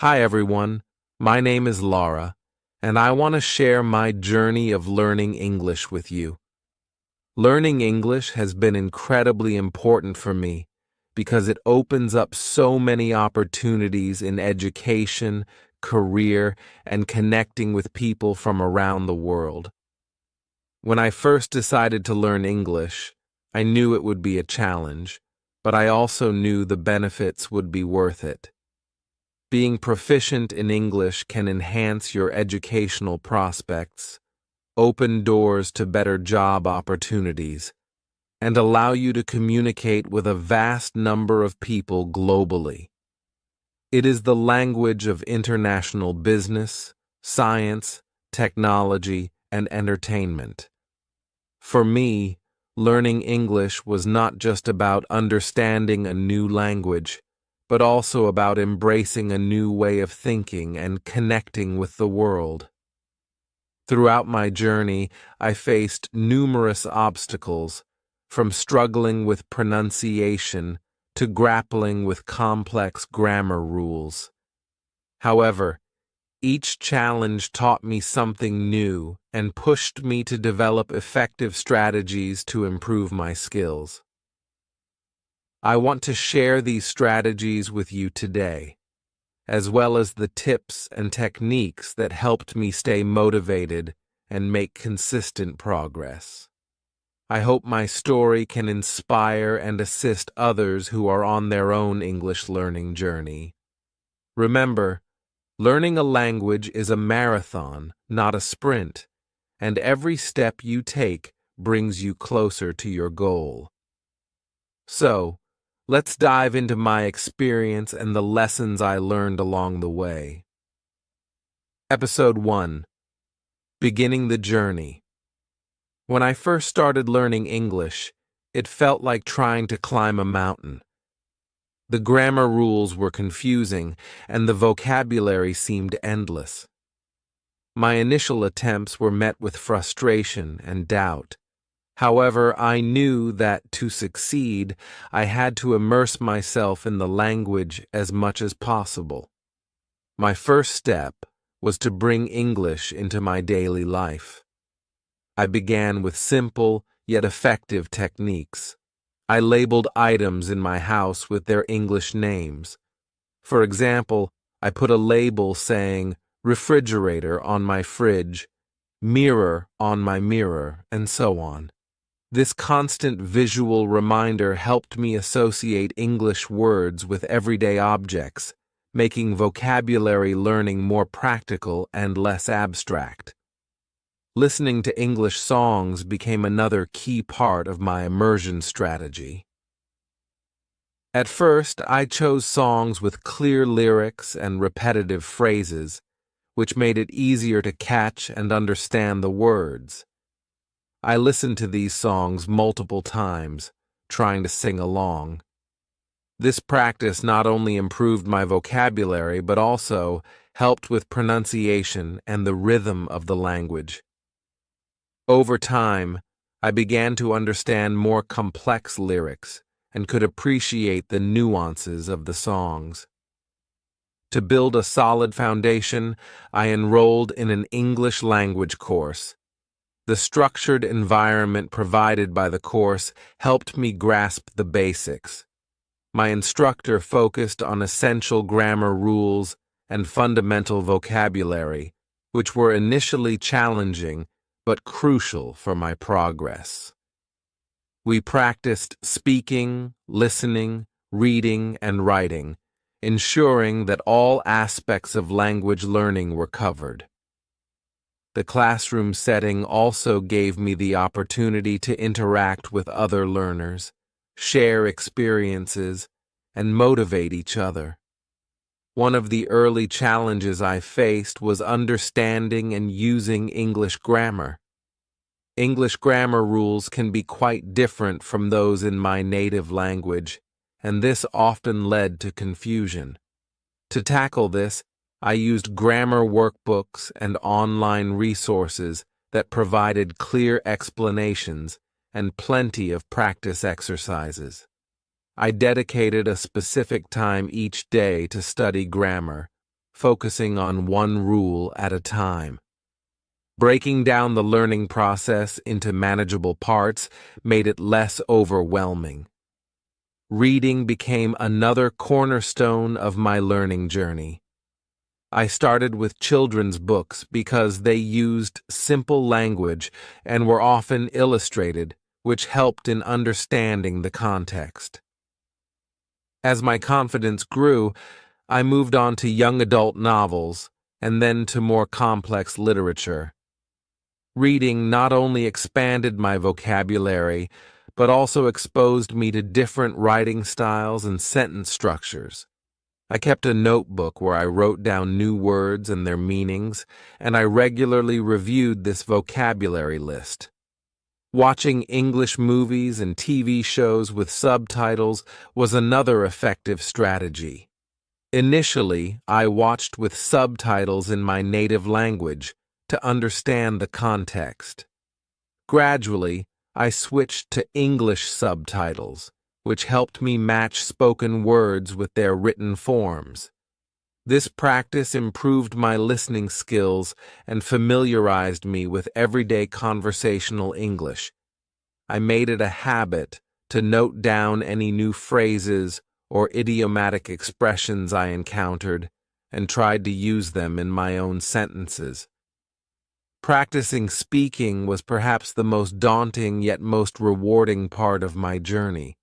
Hi everyone, my name is Lara, and I want to share my journey of learning English with you. Learning English has been incredibly important for me because it opens up so many opportunities in education, career, and connecting with people from around the world. When I first decided to learn English, I knew it would be a challenge, but I also knew the benefits would be worth it. Being proficient in English can enhance your educational prospects, open doors to better job opportunities, and allow you to communicate with a vast number of people globally. It is the language of international business, science, technology, and entertainment. For me, learning English was not just about understanding a new language, but also about embracing a new way of thinking and connecting with the world. Throughout my journey, I faced numerous obstacles, from struggling with pronunciation to grappling with complex grammar rules. However, each challenge taught me something new and pushed me to develop effective strategies to improve my skills. I want to share these strategies with you today, as well as the tips and techniques that helped me stay motivated and make consistent progress. I hope my story can inspire and assist others who are on their own English learning journey. Remember, learning a language is a marathon, not a sprint, and every step you take brings you closer to your goal. So, let's dive into my experience and the lessons I learned along the way. Episode 1: Beginning the Journey. When I first started learning English, it felt like trying to climb a mountain. The grammar rules were confusing, and the vocabulary seemed endless. My initial attempts were met with frustration and doubt. However, I knew that to succeed, I had to immerse myself in the language as much as possible. My first step was to bring English into my daily life. I began with simple yet effective techniques. I labeled items in my house with their English names. For example, I put a label saying refrigerator on my fridge, mirror on my mirror, and so on. This constant visual reminder helped me associate English words with everyday objects, making vocabulary learning more practical and less abstract. Listening to English songs became another key part of my immersion strategy. At first, I chose songs with clear lyrics and repetitive phrases, which made it easier to catch and understand the words. I listened to these songs multiple times, trying to sing along. This practice not only improved my vocabulary, but also helped with pronunciation and the rhythm of the language. Over time, I began to understand more complex lyrics and could appreciate the nuances of the songs. To build a solid foundation, I enrolled in an English language course. The structured environment provided by the course helped me grasp the basics. My instructor focused on essential grammar rules and fundamental vocabulary, which were initially challenging but crucial for my progress. We practiced speaking, listening, reading, and writing, ensuring that all aspects of language learning were covered. The classroom setting also gave me the opportunity to interact with other learners, share experiences, and motivate each other. One of the early challenges I faced was understanding and using English grammar. English grammar rules can be quite different from those in my native language, and this often led to confusion. To tackle this, I used grammar workbooks and online resources that provided clear explanations and plenty of practice exercises. I dedicated a specific time each day to study grammar, focusing on one rule at a time. Breaking down the learning process into manageable parts made it less overwhelming. Reading became another cornerstone of my learning journey. I started with children's books because they used simple language and were often illustrated, which helped in understanding the context. As my confidence grew, I moved on to young adult novels and then to more complex literature. Reading not only expanded my vocabulary, but also exposed me to different writing styles and sentence structures. I kept a notebook where I wrote down new words and their meanings, and I regularly reviewed this vocabulary list. Watching English movies and TV shows with subtitles was another effective strategy. Initially, I watched with subtitles in my native language to understand the context. Gradually, I switched to English subtitles, which helped me match spoken words with their written forms. This practice improved my listening skills and familiarized me with everyday conversational English. I made it a habit to note down any new phrases or idiomatic expressions I encountered and tried to use them in my own sentences. Practicing speaking was perhaps the most daunting yet most rewarding part of my journey.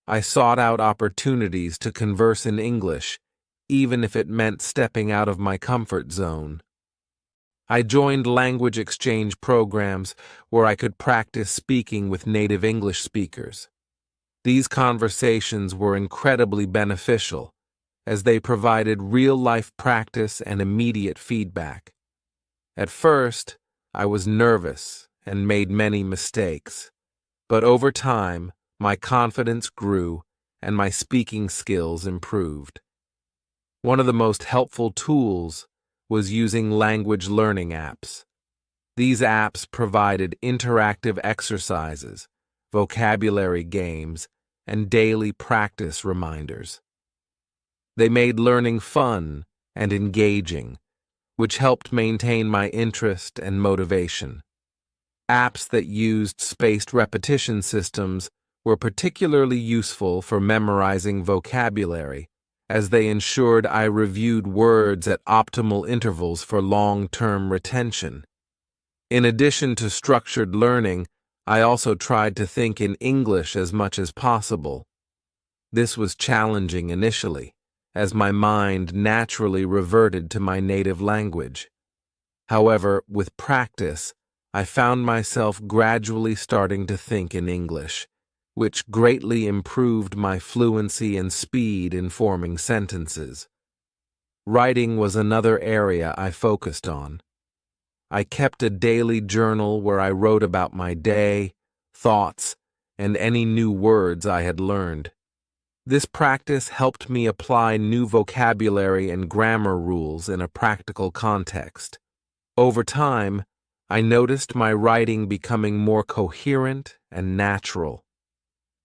I sought out opportunities to converse in English, even if it meant stepping out of my comfort zone. I joined language exchange programs where I could practice speaking with native English speakers. These conversations were incredibly beneficial, as they provided real-life practice and immediate feedback. At first, I was nervous and made many mistakes, but over time, my confidence grew and my speaking skills improved. One of the most helpful tools was using language learning apps. These apps provided interactive exercises, vocabulary games, and daily practice reminders. They made learning fun and engaging, which helped maintain my interest and motivation. Apps that used spaced repetition systems were particularly useful for memorizing vocabulary, as they ensured I reviewed words at optimal intervals for long-term retention. In addition to structured learning, I also tried to think in English as much as possible. This was challenging initially, as my mind naturally reverted to my native language. However, with practice, I found myself gradually starting to think in English, which greatly improved my fluency and speed in forming sentences. Writing was another area I focused on. I kept a daily journal where I wrote about my day, thoughts, and any new words I had learned. This practice helped me apply new vocabulary and grammar rules in a practical context. Over time, I noticed my writing becoming more coherent and natural.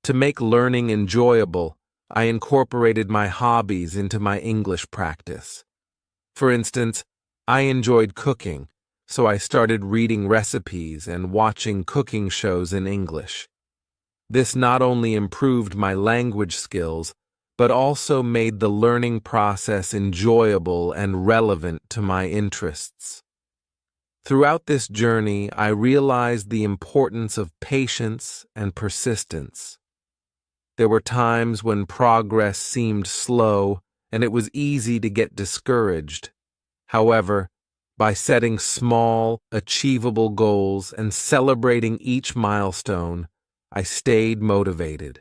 To make learning enjoyable, I incorporated my hobbies into my English practice. For instance, I enjoyed cooking, so I started reading recipes and watching cooking shows in English. This not only improved my language skills, but also made the learning process enjoyable and relevant to my interests. Throughout this journey, I realized the importance of patience and persistence. There were times when progress seemed slow, and it was easy to get discouraged. However, by setting small, achievable goals and celebrating each milestone, I stayed motivated.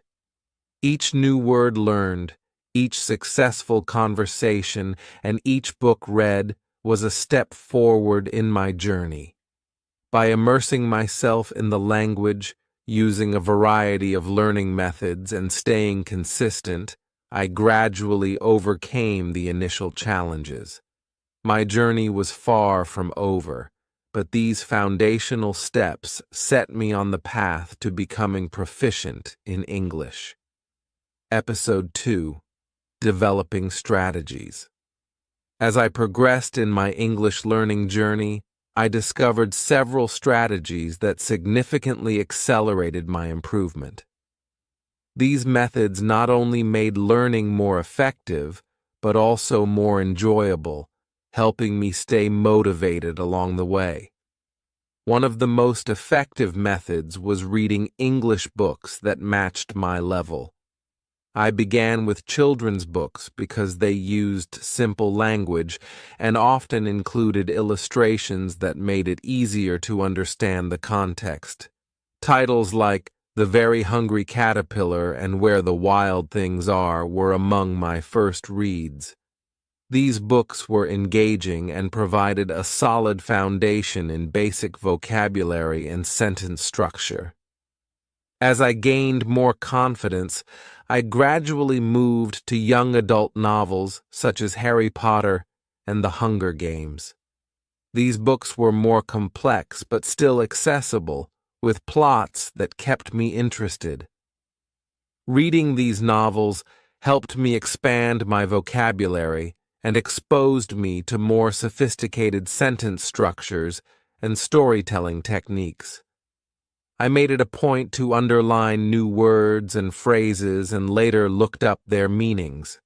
Each new word learned, each successful conversation, and each book read was a step forward in my journey. By immersing myself in the language, using a variety of learning methods, and staying consistent, I gradually overcame the initial challenges. My journey was far from over, but these foundational steps set me on the path to becoming proficient in English. Episode 2: Developing Strategies. As I progressed in my English learning journey, I discovered several strategies that significantly accelerated my improvement. These methods not only made learning more effective, but also more enjoyable, helping me stay motivated along the way. One of the most effective methods was reading English books that matched my level. I began with children's books because they used simple language and often included illustrations that made it easier to understand the context. Titles like The Very Hungry Caterpillar and Where the Wild Things Are were among my first reads. These books were engaging and provided a solid foundation in basic vocabulary and sentence structure. As I gained more confidence, I gradually moved to young adult novels such as Harry Potter and The Hunger Games. These books were more complex but still accessible, with plots that kept me interested. Reading these novels helped me expand my vocabulary and exposed me to more sophisticated sentence structures and storytelling techniques. I made it a point to underline new words and phrases and later looked up their meanings.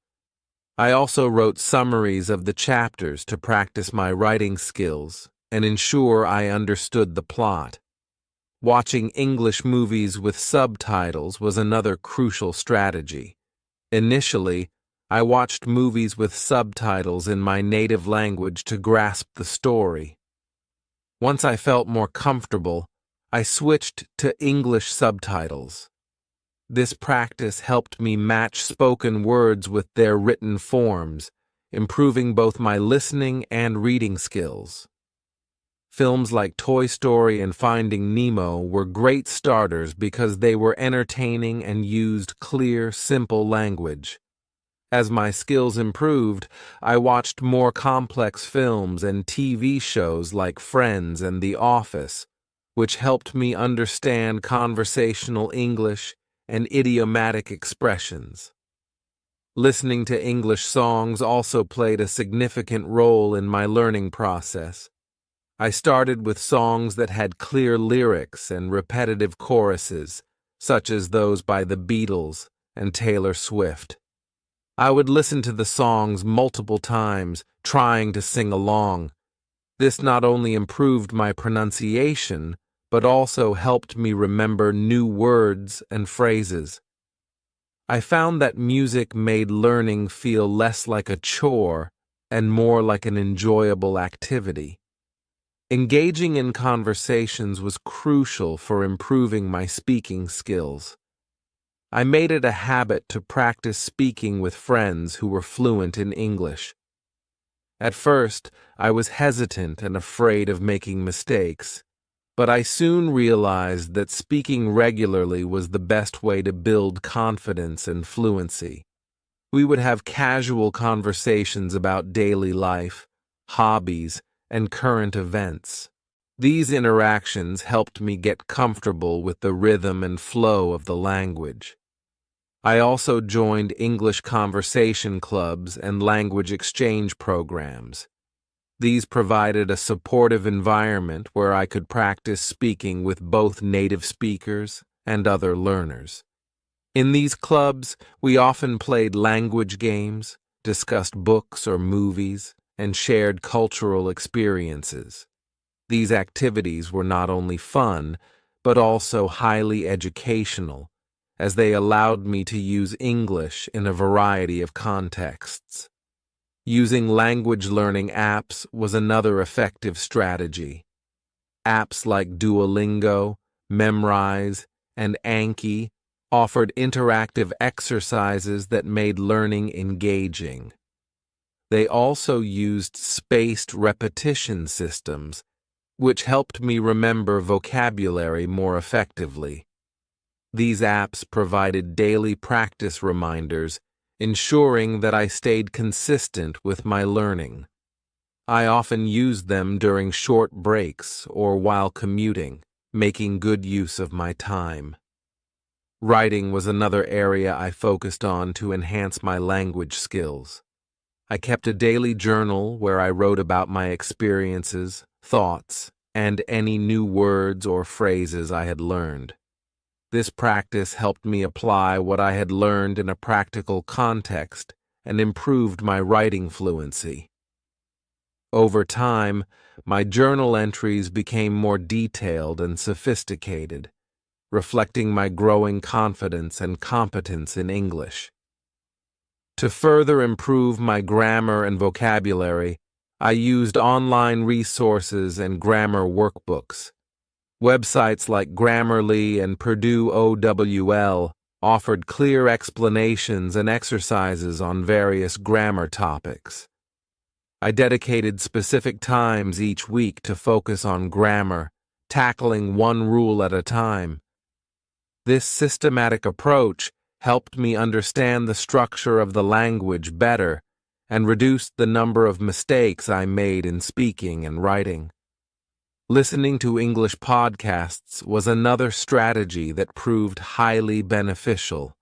I also wrote summaries of the chapters to practice my writing skills and ensure I understood the plot. Watching English movies with subtitles was another crucial strategy. Initially, I watched movies with subtitles in my native language to grasp the story. Once I felt more comfortable, I switched to English subtitles. This practice helped me match spoken words with their written forms, improving both my listening and reading skills. Films like Toy Story and Finding Nemo were great starters because they were entertaining and used clear, simple language. As my skills improved, I watched more complex films and TV shows like Friends and The Office, which helped me understand conversational English and idiomatic expressions. Listening to English songs also played a significant role in my learning process. I started with songs that had clear lyrics and repetitive choruses, such as those by the Beatles and Taylor Swift. I would listen to the songs multiple times, trying to sing along. This not only improved my pronunciation, but also helped me remember new words and phrases. I found that music made learning feel less like a chore and more like an enjoyable activity. Engaging in conversations was crucial for improving my speaking skills. I made it a habit to practice speaking with friends who were fluent in English. At first, I was hesitant and afraid of making mistakes, but I soon realized that speaking regularly was the best way to build confidence and fluency. We would have casual conversations about daily life, hobbies, and current events. These interactions helped me get comfortable with the rhythm and flow of the language. I also joined English conversation clubs and language exchange programs. These provided a supportive environment where I could practice speaking with both native speakers and other learners. In these clubs, we often played language games, discussed books or movies, and shared cultural experiences. These activities were not only fun, but also highly educational, as they allowed me to use English in a variety of contexts. Using language learning apps was another effective strategy. Apps like Duolingo, Memrise, and Anki offered interactive exercises that made learning engaging. They also used spaced repetition systems, which helped me remember vocabulary more effectively. These apps provided daily practice reminders, ensuring that I stayed consistent with my learning. I often used them during short breaks or while commuting, making good use of my time. Writing was another area I focused on to enhance my language skills. I kept a daily journal where I wrote about my experiences, thoughts, and any new words or phrases I had learned. This practice helped me apply what I had learned in a practical context and improved my writing fluency. Over time, my journal entries became more detailed and sophisticated, reflecting my growing confidence and competence in English. To further improve my grammar and vocabulary, I used online resources and grammar workbooks. Websites like Grammarly and Purdue OWL offered clear explanations and exercises on various grammar topics. I dedicated specific times each week to focus on grammar, tackling one rule at a time. This systematic approach helped me understand the structure of the language better and reduced the number of mistakes I made in speaking and writing. Listening to English podcasts was another strategy that proved highly beneficial.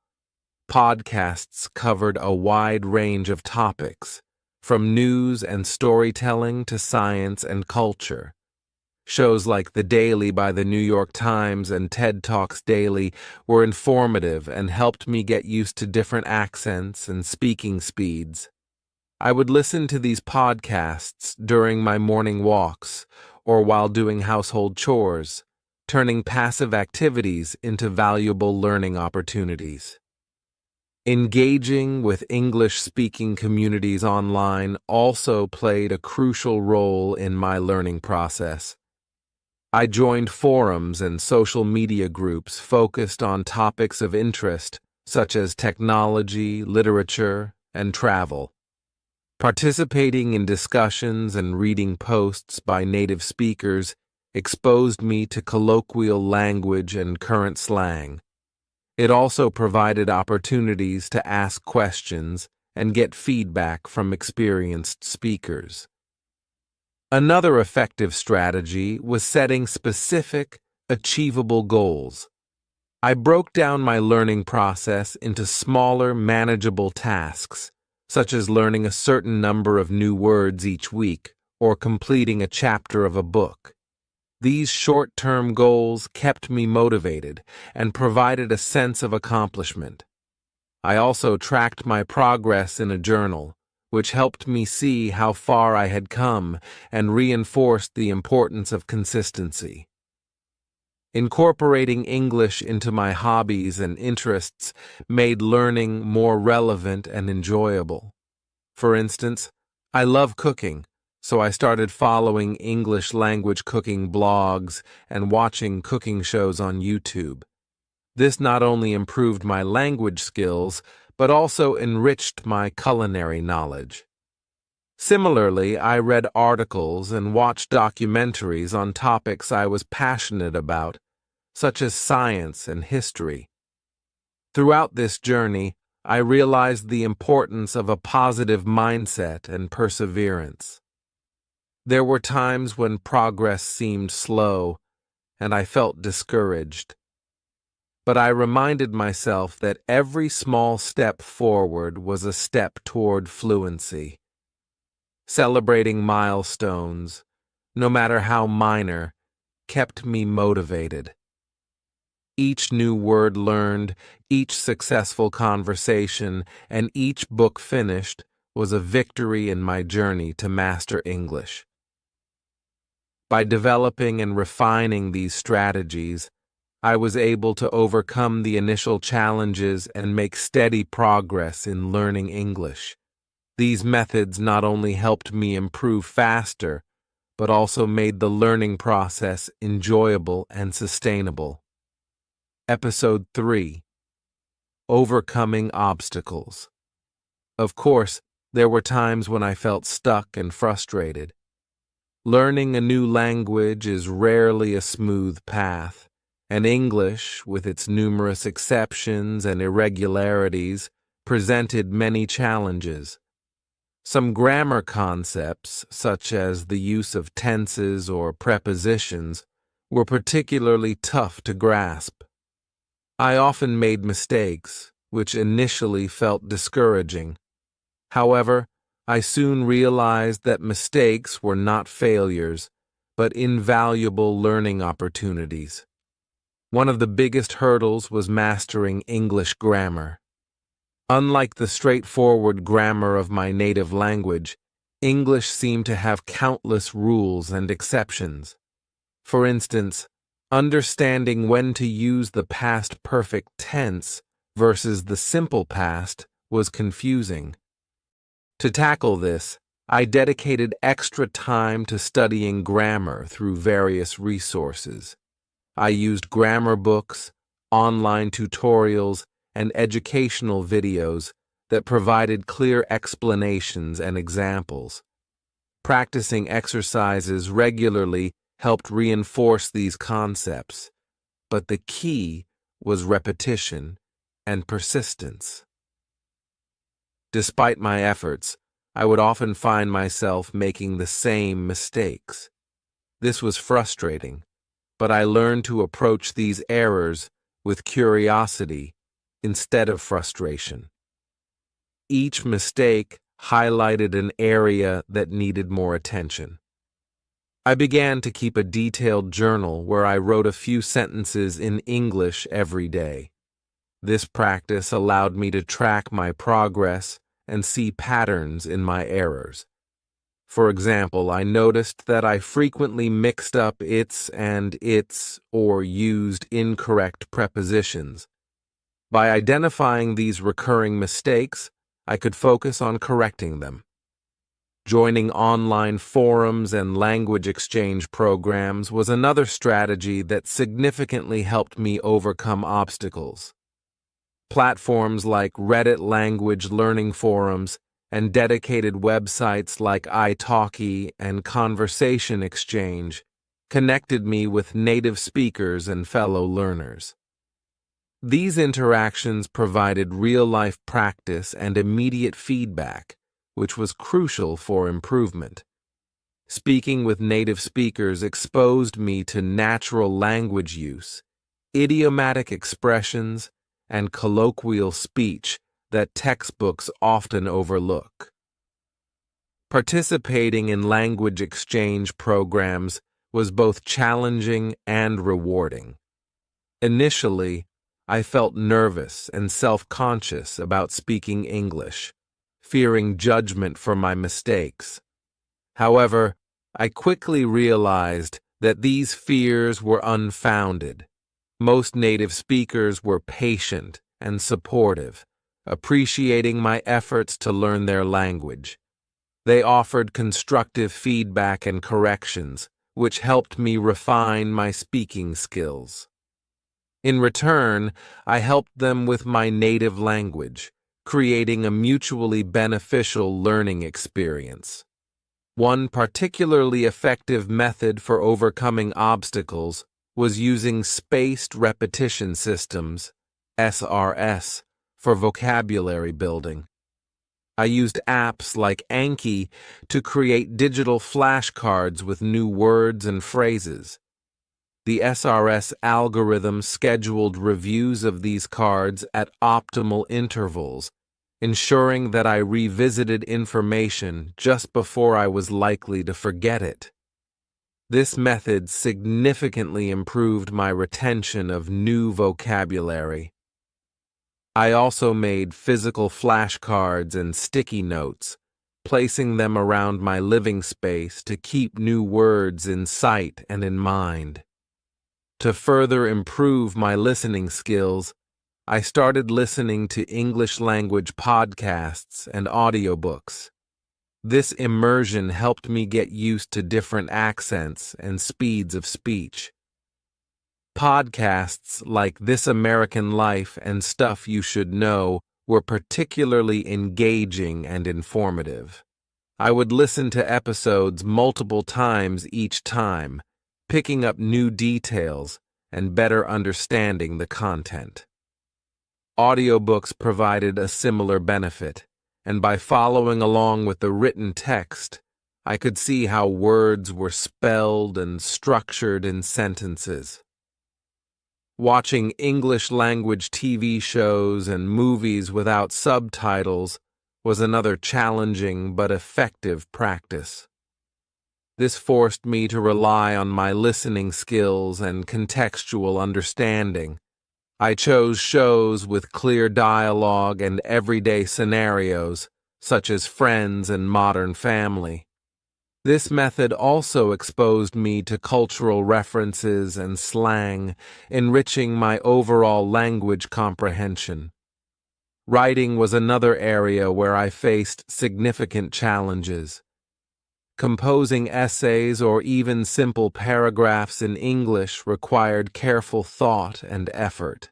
Podcasts covered a wide range of topics, from news and storytelling to science and culture. Shows like The Daily by the New York Times and TED Talks Daily were informative and helped me get used to different accents and speaking speeds. I would listen to these podcasts during my morning walks or while doing household chores, turning passive activities into valuable learning opportunities. Engaging with English-speaking communities online also played a crucial role in my learning process. I joined forums and social media groups focused on topics of interest, such as technology, literature, and travel. Participating in discussions and reading posts by native speakers exposed me to colloquial language and current slang. It also provided opportunities to ask questions and get feedback from experienced speakers. Another effective strategy was setting specific, achievable goals. I broke down my learning process into smaller, manageable tasks, such as learning a certain number of new words each week or completing a chapter of a book. These short-term goals kept me motivated and provided a sense of accomplishment. I also tracked my progress in a journal, which helped me see how far I had come and reinforced the importance of consistency. Incorporating English into my hobbies and interests made learning more relevant and enjoyable. For instance, I love cooking, so I started following English language cooking blogs and watching cooking shows on YouTube. This not only improved my language skills, but also enriched my culinary knowledge. Similarly, I read articles and watched documentaries on topics I was passionate about, such as science and history. Throughout this journey, I realized the importance of a positive mindset and perseverance. There were times when progress seemed slow, and I felt discouraged. But I reminded myself that every small step forward was a step toward fluency. Celebrating milestones, no matter how minor, kept me motivated. Each new word learned, each successful conversation, and each book finished was a victory in my journey to master English. By developing and refining these strategies, I was able to overcome the initial challenges and make steady progress in learning English. These methods not only helped me improve faster, but also made the learning process enjoyable and sustainable. Episode 3: Overcoming Obstacles. Of course, there were times when I felt stuck and frustrated. Learning a new language is rarely a smooth path, and English, with its numerous exceptions and irregularities, presented many challenges. Some grammar concepts, such as the use of tenses or prepositions, were particularly tough to grasp. I often made mistakes, which initially felt discouraging. However, I soon realized that mistakes were not failures, but invaluable learning opportunities. One of the biggest hurdles was mastering English grammar. Unlike the straightforward grammar of my native language, English seemed to have countless rules and exceptions. For instance, understanding when to use the past perfect tense versus the simple past was confusing. To tackle this, I dedicated extra time to studying grammar through various resources. I used grammar books, online tutorials, and educational videos that provided clear explanations and examples. Practicing exercises regularly helped reinforce these concepts, but the key was repetition and persistence. Despite my efforts, I would often find myself making the same mistakes. This was frustrating, but I learned to approach these errors with curiosity instead of frustration. Each mistake highlighted an area that needed more attention. I began to keep a detailed journal where I wrote a few sentences in English every day. This practice allowed me to track my progress and see patterns in my errors. For example, I noticed that I frequently mixed up its and its or used incorrect prepositions. By identifying these recurring mistakes, I could focus on correcting them. Joining online forums and language exchange programs was another strategy that significantly helped me overcome obstacles. Platforms like Reddit language learning forums and dedicated websites like italki and Conversation Exchange connected me with native speakers and fellow learners. These interactions provided real-life practice and immediate feedback, which was crucial for improvement. Speaking with native speakers exposed me to natural language use, idiomatic expressions, and colloquial speech that textbooks often overlook. Participating in language exchange programs was both challenging and rewarding. Initially, I felt nervous and self-conscious about speaking English, fearing judgment for my mistakes. However, I quickly realized that these fears were unfounded. Most native speakers were patient and supportive, appreciating my efforts to learn their language. They offered constructive feedback and corrections, which helped me refine my speaking skills. In return, I helped them with my native language, creating a mutually beneficial learning experience. One particularly effective method for overcoming obstacles was using spaced repetition systems, SRS, for vocabulary building. I used apps like Anki to create digital flashcards with new words and phrases. The SRS algorithm scheduled reviews of these cards at optimal intervals, ensuring that I revisited information just before I was likely to forget it. This method significantly improved my retention of new vocabulary. I also made physical flashcards and sticky notes, placing them around my living space to keep new words in sight and in mind. To further improve my listening skills, I started listening to English language podcasts and audiobooks. This immersion helped me get used to different accents and speeds of speech. Podcasts like This American Life and Stuff You Should Know were particularly engaging and informative. I would listen to episodes multiple times each time, picking up new details and better understanding the content. Audiobooks provided a similar benefit, and by following along with the written text, I could see how words were spelled and structured in sentences. Watching English language TV shows and movies without subtitles was another challenging but effective practice. This forced me to rely on my listening skills and contextual understanding. I chose shows with clear dialogue and everyday scenarios, such as Friends and Modern Family. This method also exposed me to cultural references and slang, enriching my overall language comprehension. Writing was another area where I faced significant challenges. Composing essays or even simple paragraphs in English required careful thought and effort.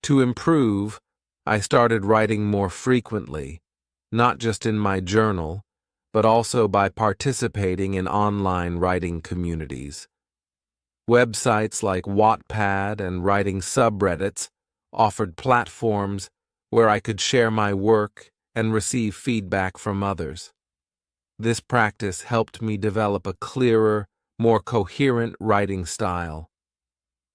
To improve, I started writing more frequently, not just in my journal, but also by participating in online writing communities. Websites like Wattpad and writing subreddits offered platforms where I could share my work and receive feedback from others. This practice helped me develop a clearer, more coherent writing style.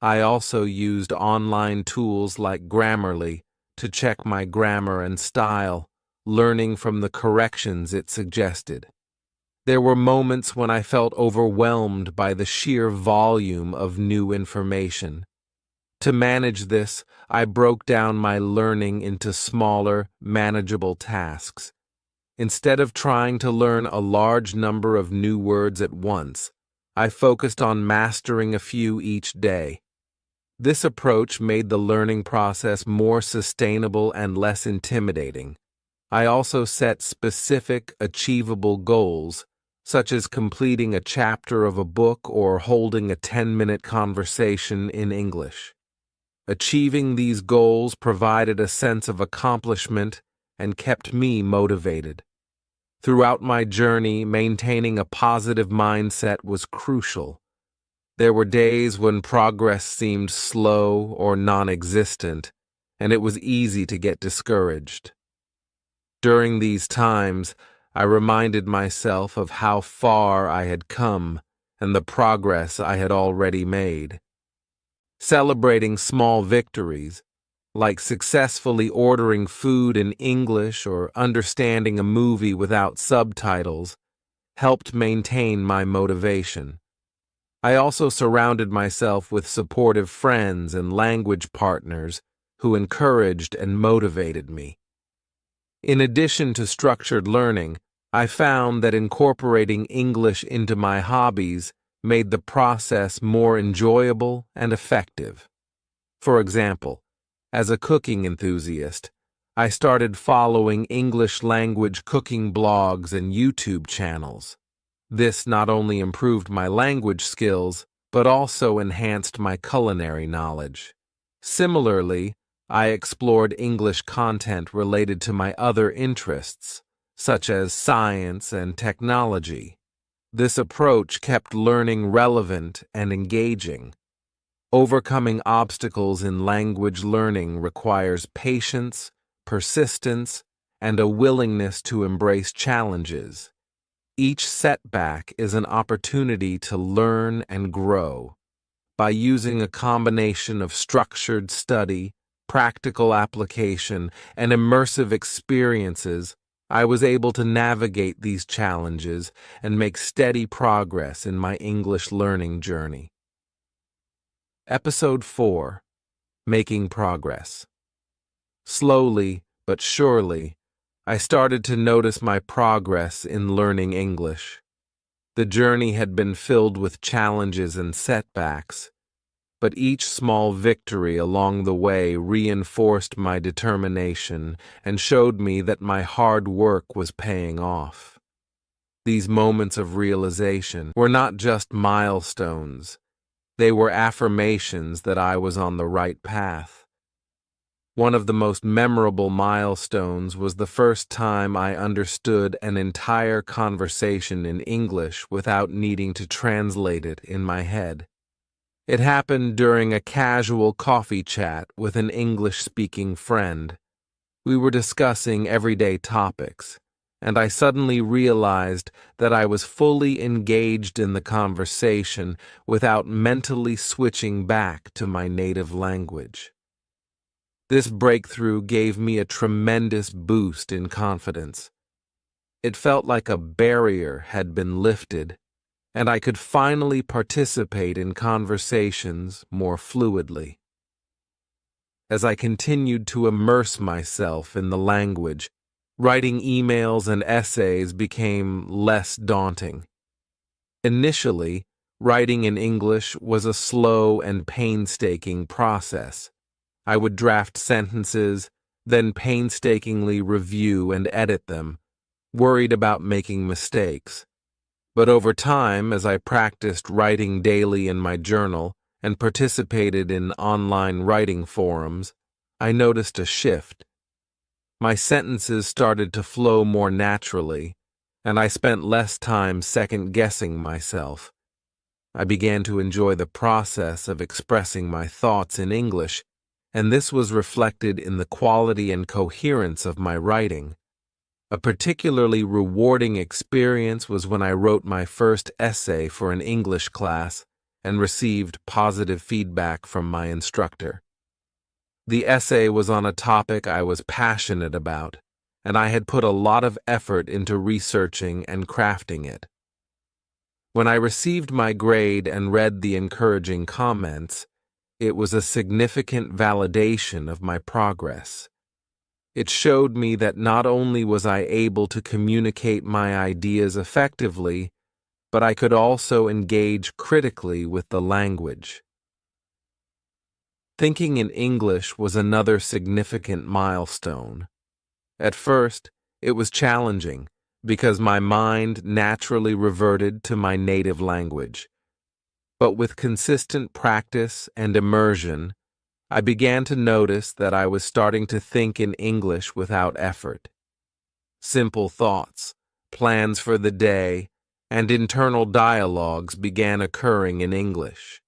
I also used online tools like Grammarly to check my grammar and style, learning from the corrections it suggested. There were moments when I felt overwhelmed by the sheer volume of new information. To manage this, I broke down my learning into smaller, manageable tasks. Instead of trying to learn a large number of new words at once, I focused on mastering a few each day. This approach made the learning process more sustainable and less intimidating. I also set specific, achievable goals, such as completing a chapter of a book or holding a 10-minute conversation in English. Achieving these goals provided a sense of accomplishment and kept me motivated. Throughout my journey, maintaining a positive mindset was crucial. There were days when progress seemed slow or non-existent, and it was easy to get discouraged. During these times, I reminded myself of how far I had come and the progress I had already made. Celebrating small victories, like successfully ordering food in English or understanding a movie without subtitles, helped maintain my motivation. I also surrounded myself with supportive friends and language partners who encouraged and motivated me. In addition to structured learning, I found that incorporating English into my hobbies made the process more enjoyable and effective. For example, as a cooking enthusiast, I started following English language cooking blogs and YouTube channels. This not only improved my language skills, but also enhanced my culinary knowledge. Similarly, I explored English content related to my other interests, such as science and technology. This approach kept learning relevant and engaging. Overcoming obstacles in language learning requires patience, persistence, and a willingness to embrace challenges. Each setback is an opportunity to learn and grow. By using a combination of structured study, practical application, and immersive experiences, I was able to navigate these challenges and make steady progress in my English learning journey. Episode 4: Making Progress. Slowly but surely, I started to notice my progress in learning English. The journey had been filled with challenges and setbacks, but each small victory along the way reinforced my determination and showed me that my hard work was paying off. These moments of realization were not just milestones. They were affirmations that I was on the right path. One of the most memorable milestones was the first time I understood an entire conversation in English without needing to translate it in my head. It happened during a casual coffee chat with an English-speaking friend. We were discussing everyday topics, and I suddenly realized that I was fully engaged in the conversation without mentally switching back to my native language. This breakthrough gave me a tremendous boost in confidence. It felt like a barrier had been lifted, and I could finally participate in conversations more fluidly. As I continued to immerse myself in the language, writing emails and essays became less daunting. Initially, writing in English was a slow and painstaking process. I would draft sentences, then painstakingly review and edit them, worried about making mistakes. But over time, as I practiced writing daily in my journal and participated in online writing forums, I noticed a shift. My sentences started to flow more naturally, and I spent less time second-guessing myself. I began to enjoy the process of expressing my thoughts in English, and this was reflected in the quality and coherence of my writing. A particularly rewarding experience was when I wrote my first essay for an English class and received positive feedback from my instructor. The essay was on a topic I was passionate about, and I had put a lot of effort into researching and crafting it. When I received my grade and read the encouraging comments, it was a significant validation of my progress. It showed me that not only was I able to communicate my ideas effectively, but I could also engage critically with the language. Thinking in English was another significant milestone. At first, it was challenging because my mind naturally reverted to my native language. But with consistent practice and immersion, I began to notice that I was starting to think in English without effort. Simple thoughts, plans for the day, and internal dialogues began occurring in English.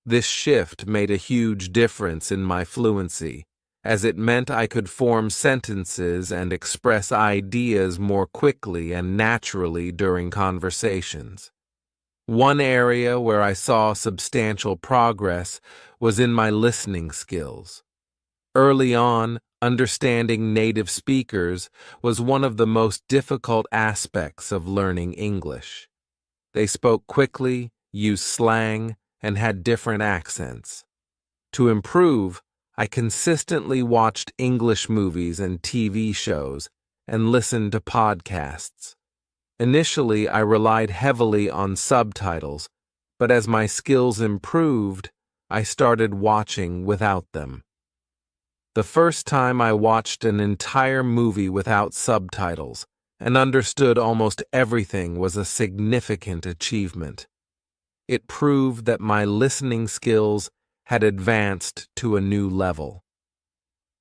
This shift made a huge difference in my fluency, as it meant I could form sentences and express ideas more quickly and naturally during conversations. One area where I saw substantial progress was in my listening skills. Early on, understanding native speakers was one of the most difficult aspects of learning English. They spoke quickly, used slang, and had different accents. To improve, I consistently watched English movies and TV shows and listened to podcasts. Initially, I relied heavily on subtitles, but as my skills improved, I started watching without them. The first time I watched an entire movie without subtitles and understood almost everything was a significant achievement. It proved that my listening skills had advanced to a new level.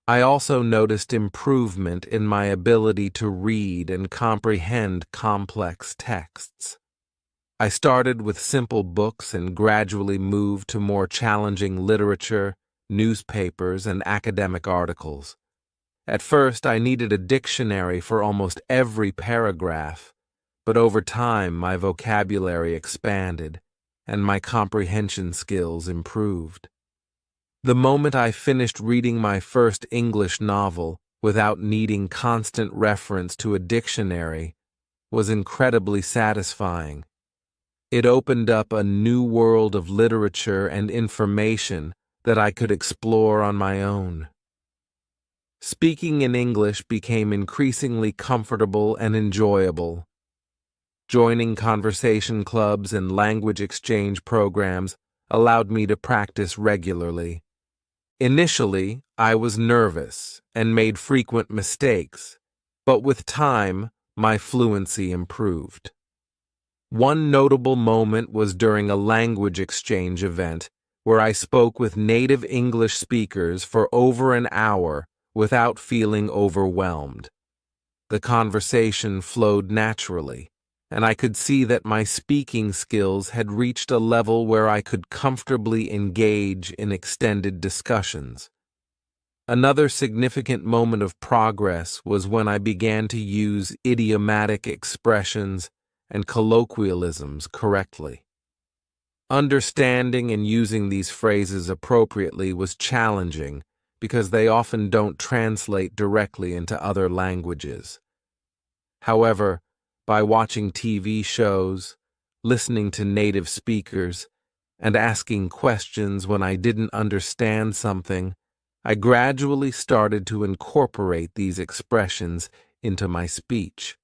I also noticed improvement in my ability to read and comprehend complex texts. I started with simple books and gradually moved to more challenging literature, newspapers, and academic articles. At first, I needed a dictionary for almost every paragraph, but over time my vocabulary expanded and my comprehension skills improved. The moment I finished reading my first English novel without needing constant reference to a dictionary was incredibly satisfying. It opened up a new world of literature and information that I could explore on my own. Speaking in English became increasingly comfortable and enjoyable. Joining conversation clubs and language exchange programs allowed me to practice regularly. Initially, I was nervous and made frequent mistakes, but with time, my fluency improved. One notable moment was during a language exchange event where I spoke with native English speakers for over an hour without feeling overwhelmed. The conversation flowed naturally, and I could see that my speaking skills had reached a level where I could comfortably engage in extended discussions. Another significant moment of progress was when I began to use idiomatic expressions and colloquialisms correctly. Understanding and using these phrases appropriately was challenging because they often don't translate directly into other languages. However, by watching TV shows, listening to native speakers, and asking questions when I didn't understand something, I gradually started to incorporate these expressions into my speech.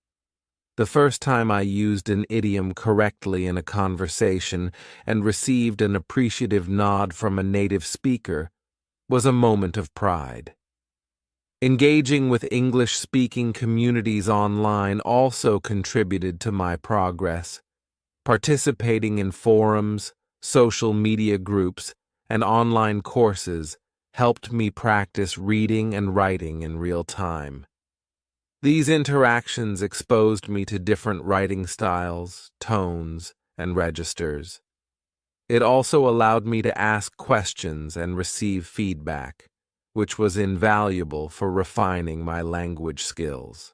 The first time I used an idiom correctly in a conversation and received an appreciative nod from a native speaker was a moment of pride. Engaging with English-speaking communities online also contributed to my progress. Participating in forums, social media groups, and online courses helped me practice reading and writing in real time. These interactions exposed me to different writing styles, tones, and registers. It also allowed me to ask questions and receive feedback, which was invaluable for refining my language skills.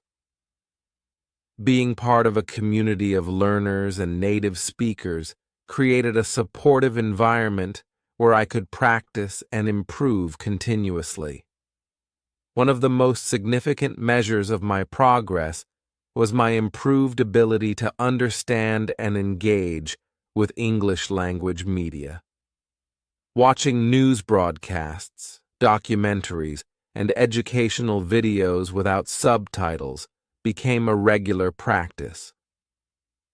Being part of a community of learners and native speakers created a supportive environment where I could practice and improve continuously. One of the most significant measures of my progress was my improved ability to understand and engage with English language media. Watching news broadcasts, documentaries, and educational videos without subtitles became a regular practice.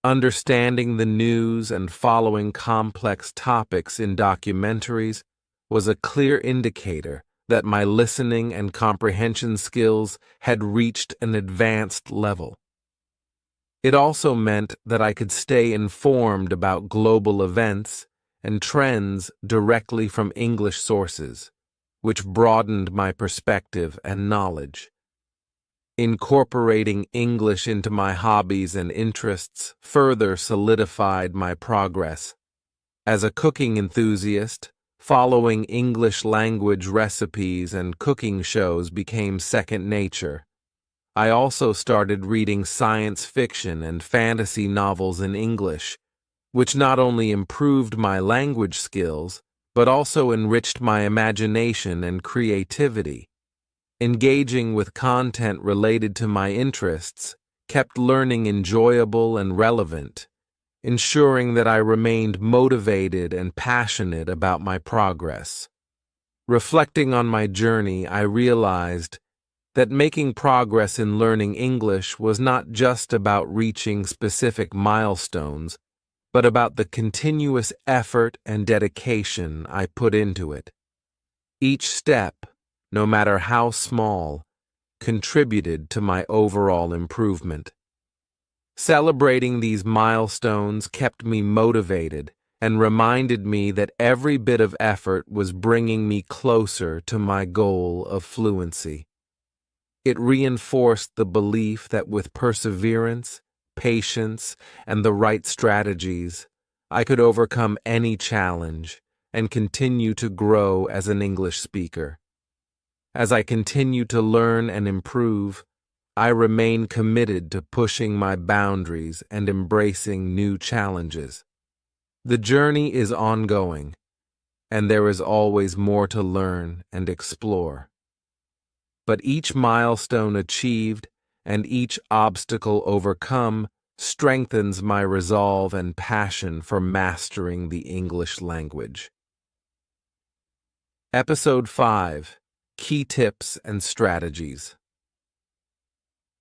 Understanding the news and following complex topics in documentaries was a clear indicator that my listening and comprehension skills had reached an advanced level. It also meant that I could stay informed about global events and trends directly from English sources, which broadened my perspective and knowledge. Incorporating English into my hobbies and interests further solidified my progress. As a cooking enthusiast, following English language recipes and cooking shows became second nature. I also started reading science fiction and fantasy novels in English, which not only improved my language skills, but also enriched my imagination and creativity. Engaging with content related to my interests kept learning enjoyable and relevant, ensuring that I remained motivated and passionate about my progress. Reflecting on my journey, I realized that making progress in learning English was not just about reaching specific milestones, but about the continuous effort and dedication I put into it. Each step, no matter how small, contributed to my overall improvement. Celebrating these milestones kept me motivated and reminded me that every bit of effort was bringing me closer to my goal of fluency. It reinforced the belief that with perseverance, patience, and the right strategies, I could overcome any challenge and continue to grow as an English speaker. As I continue to learn and improve, I remain committed to pushing my boundaries and embracing new challenges. The journey is ongoing, and there is always more to learn and explore. But each milestone achieved and each obstacle overcome strengthens my resolve and passion for mastering the English language. Episode 5: Key Tips and Strategies.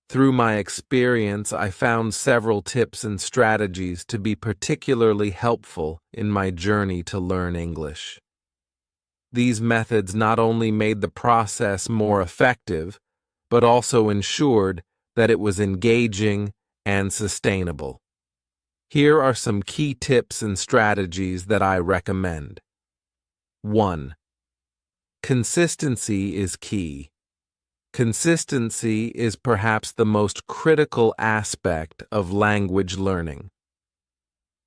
Through my experience, I found several tips and strategies to be particularly helpful in my journey to learn English. These methods not only made the process more effective, but also ensured that it was engaging and sustainable. Here are some key tips and strategies that I recommend. 1. Consistency is key. Consistency is perhaps the most critical aspect of language learning.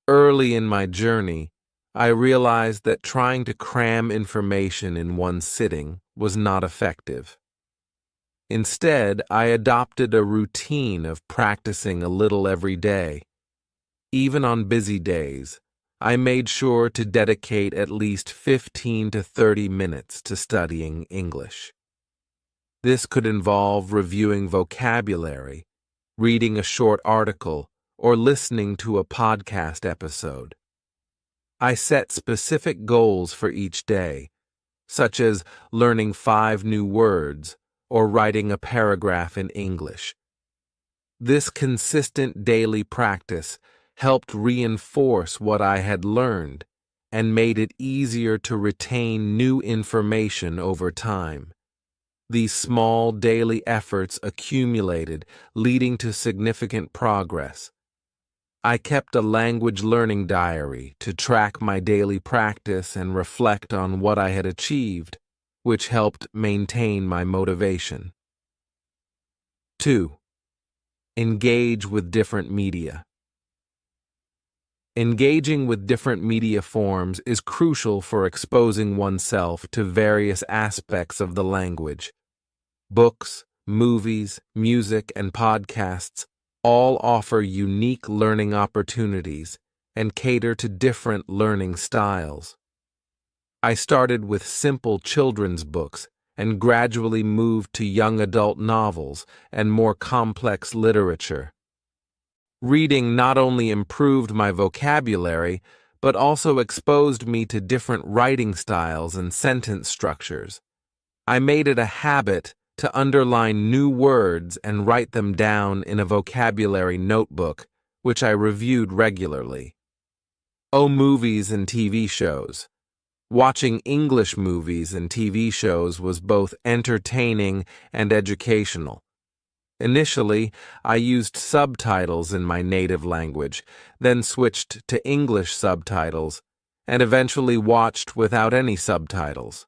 Early in my journey, I realized that trying to cram information in one sitting was not effective. Instead, I adopted a routine of practicing a little every day. Even on busy days, I made sure to dedicate at least 15 to 30 minutes to studying English. This could involve reviewing vocabulary, reading a short article, or listening to a podcast episode. I set specific goals for each day, such as learning 5 new words or writing a paragraph in English. This consistent daily practice helped reinforce what I had learned and made it easier to retain new information over time. These small daily efforts accumulated, leading to significant progress. I kept a language learning diary to track my daily practice and reflect on what I had achieved, which helped maintain my motivation. 2. Engage with different media. Engaging with different media forms is crucial for exposing oneself to various aspects of the language. Books, movies, music, and podcasts all offer unique learning opportunities and cater to different learning styles. I started with simple children's books and gradually moved to young adult novels and more complex literature. Reading not only improved my vocabulary, but also exposed me to different writing styles and sentence structures. I made it a habit to underline new words and write them down in a vocabulary notebook, which I reviewed regularly. Movies and TV shows. Watching English movies and TV shows was both entertaining and educational. Initially, I used subtitles in my native language, then switched to English subtitles, and eventually watched without any subtitles.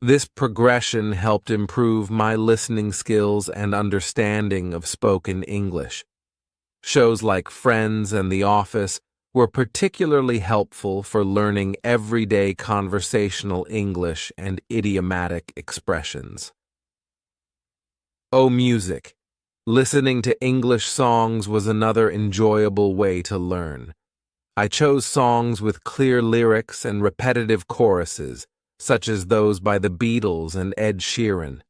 This progression helped improve my listening skills and understanding of spoken English. Shows like Friends and The Office were particularly helpful for learning everyday conversational English and idiomatic expressions. Music. Listening to English songs was another enjoyable way to learn. I chose songs with clear lyrics and repetitive choruses, such as those by the Beatles and Ed Sheeran.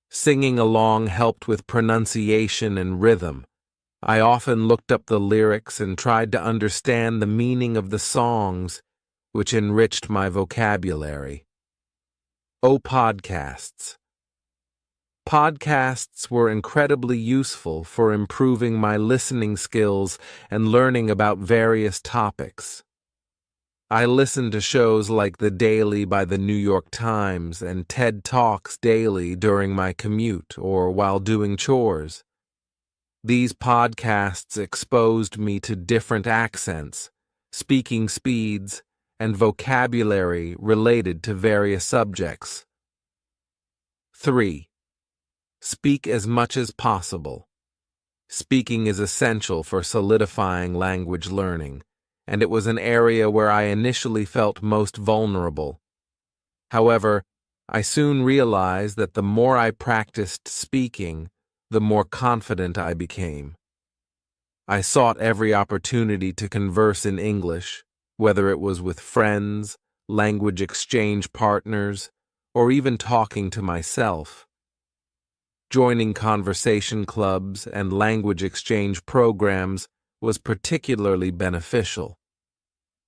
Singing along helped with pronunciation and rhythm. I often looked up the lyrics and tried to understand the meaning of the songs, which enriched my vocabulary. Podcasts. Podcasts were incredibly useful for improving my listening skills and learning about various topics. I listened to shows like The Daily by the New York Times and TED Talks daily during my commute or while doing chores. These podcasts exposed me to different accents, speaking speeds, and vocabulary related to various subjects. 3. Speak as much as possible. Speaking is essential for solidifying language learning, and it was an area where I initially felt most vulnerable. However, I soon realized that the more I practiced speaking, the more confident I became. I sought every opportunity to converse in English, whether it was with friends, language exchange partners, or even talking to myself. Joining conversation clubs and language exchange programs was particularly beneficial.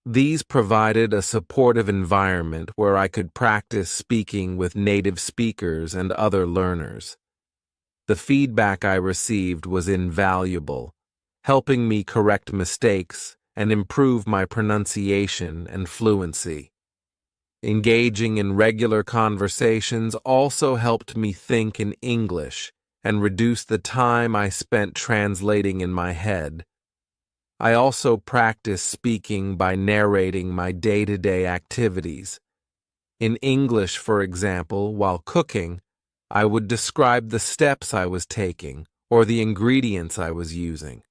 These provided a supportive environment where I could practice speaking with native speakers and other learners. The feedback I received was invaluable, helping me correct mistakes and improve my pronunciation and fluency. Engaging in regular conversations also helped me think in English and reduce the time I spent translating in my head. I also practiced speaking by narrating my day-to-day activities. In English, for example, while cooking, I would describe the steps I was taking or the ingredients I was using.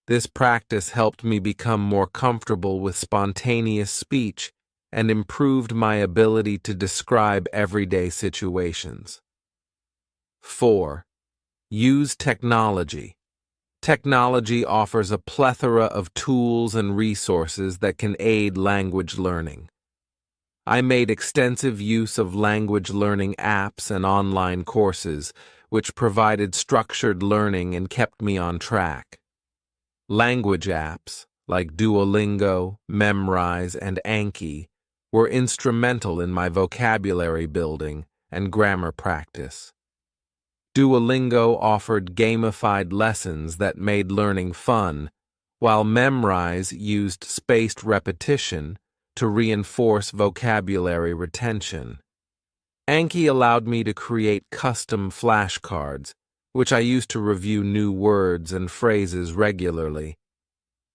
This practice helped me become more comfortable with spontaneous speech and improved my ability to describe everyday situations. 4. Use technology. Technology offers a plethora of tools and resources that can aid language learning. I made extensive use of language learning apps and online courses, which provided structured learning and kept me on track. Language apps, like Duolingo, Memrise, and Anki, were instrumental in my vocabulary building and grammar practice. Duolingo offered gamified lessons that made learning fun, while Memrise used spaced repetition to reinforce vocabulary retention. Anki allowed me to create custom flashcards, which I used to review new words and phrases regularly.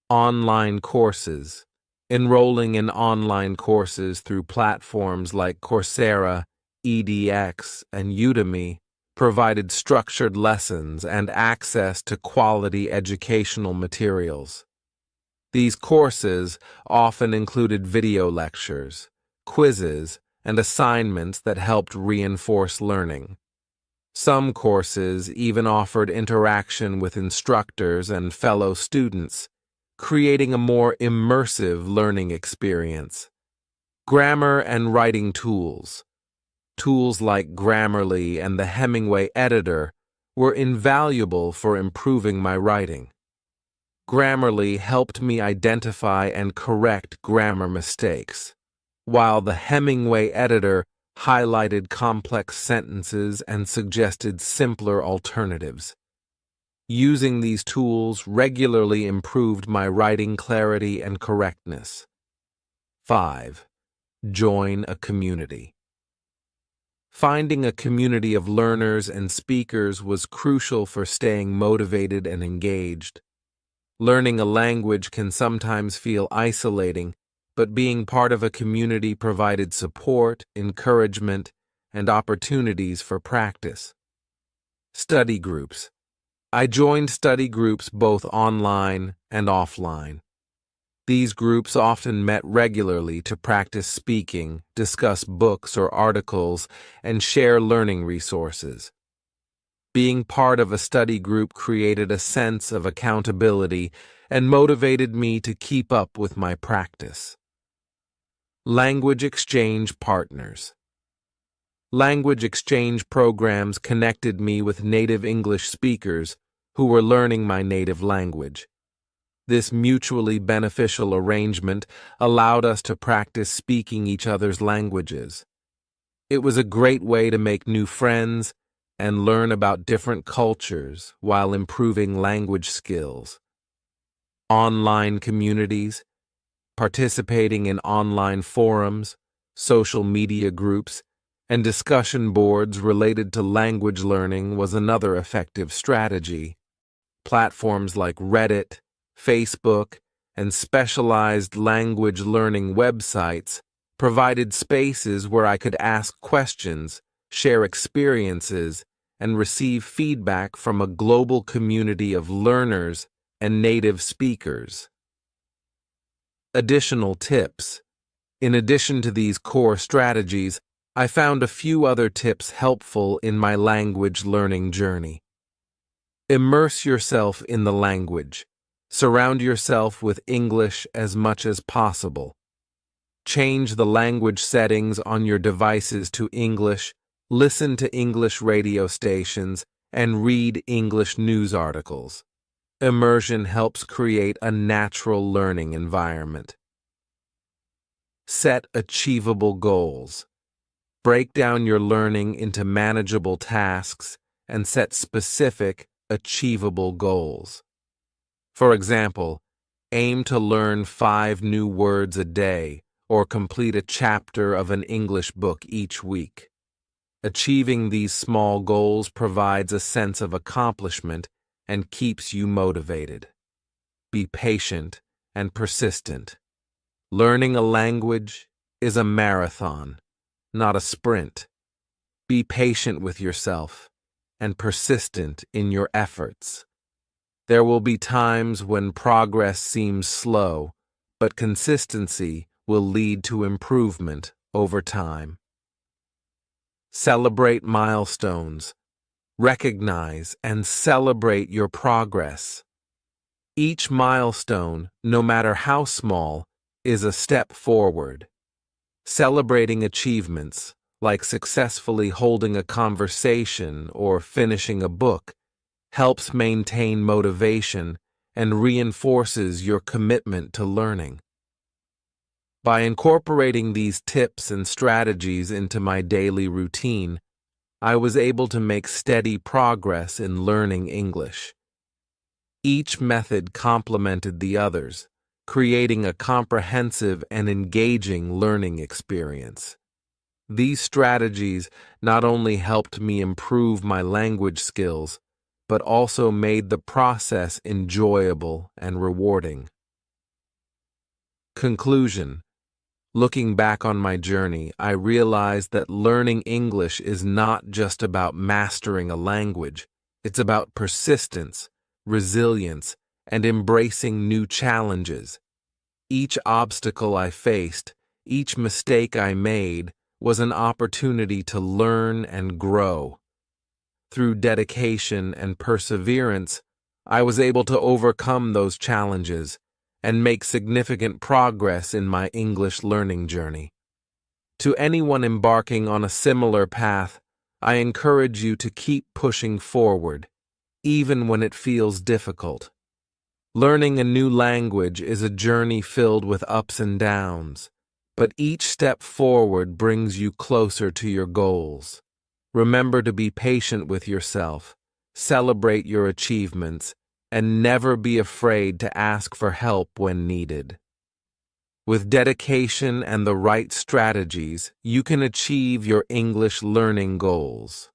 Online courses. Enrolling in online courses through platforms like Coursera, edX, and Udemy provided structured lessons and access to quality educational materials. These courses often included video lectures, quizzes, and assignments that helped reinforce learning. Some courses even offered interaction with instructors and fellow students, creating a more immersive learning experience. Grammar and writing tools. Tools like Grammarly and the Hemingway editor were invaluable for improving my writing. Grammarly helped me identify and correct grammar mistakes, while the Hemingway editor highlighted complex sentences and suggested simpler alternatives. Using these tools regularly improved my writing clarity and correctness. 5. Join a community. Finding a community of learners and speakers was crucial for staying motivated and engaged. Learning a language can sometimes feel isolating, but being part of a community provided support, encouragement, and opportunities for practice. Study groups. I joined study groups both online and offline. These groups often met regularly to practice speaking, discuss books or articles, and share learning resources. Being part of a study group created a sense of accountability and motivated me to keep up with my practice. Language exchange partners. Language exchange programs connected me with native English speakers who were learning my native language. This mutually beneficial arrangement allowed us to practice speaking each other's languages. It was a great way to make new friends and learn about different cultures while improving language skills. Online communities. Participating in online forums, social media groups, and discussion boards related to language learning was another effective strategy. Platforms like Reddit, Facebook, and specialized language learning websites provided spaces where I could ask questions, share experiences, and receive feedback from a global community of learners and native speakers. Additional tips. In addition to these core strategies, I found a few other tips helpful in my language learning journey. Immerse yourself in the language. Surround yourself with English as much as possible. Change the language settings on your devices to English, listen to English radio stations, and read English news articles. Immersion helps create a natural learning environment. Set achievable goals. Break down your learning into manageable tasks and set specific, achievable goals. For example, aim to learn 5 new words a day or complete a chapter of an English book each week. Achieving these small goals provides a sense of accomplishment and keeps you motivated. Be patient and persistent. Learning a language is a marathon, not a sprint. Be patient with yourself and persistent in your efforts. There will be times when progress seems slow, but consistency will lead to improvement over time. Celebrate milestones. Recognize and celebrate your progress. Each milestone, no matter how small, is a step forward. Celebrating achievements, like successfully holding a conversation or finishing a book, helps maintain motivation and reinforces your commitment to learning. By incorporating these tips and strategies into my daily routine, I was able to make steady progress in learning English. Each method complemented the others, creating a comprehensive and engaging learning experience. These strategies not only helped me improve my language skills, but also made the process enjoyable and rewarding. Conclusion. Looking back on my journey, I realized that learning English is not just about mastering a language. It's about persistence, resilience, and embracing new challenges. Each obstacle I faced, each mistake I made, was an opportunity to learn and grow. Through dedication and perseverance, I was able to overcome those challenges and make significant progress in my English learning journey. To anyone embarking on a similar path, I encourage you to keep pushing forward, even when it feels difficult. Learning a new language is a journey filled with ups and downs, but each step forward brings you closer to your goals. Remember to be patient with yourself, celebrate your achievements, and never be afraid to ask for help when needed. With dedication and the right strategies, you can achieve your English learning goals.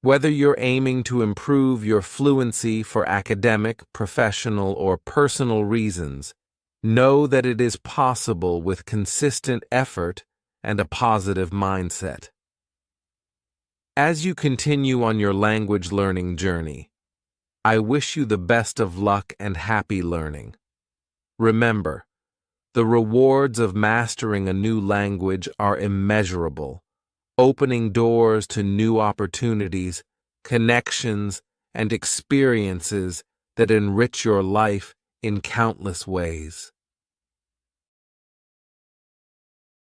Whether you're aiming to improve your fluency for academic, professional, or personal reasons, know that it is possible with consistent effort and a positive mindset. As you continue on your language learning journey, I wish you the best of luck and happy learning. Remember, the rewards of mastering a new language are immeasurable, opening doors to new opportunities, connections, and experiences that enrich your life in countless ways.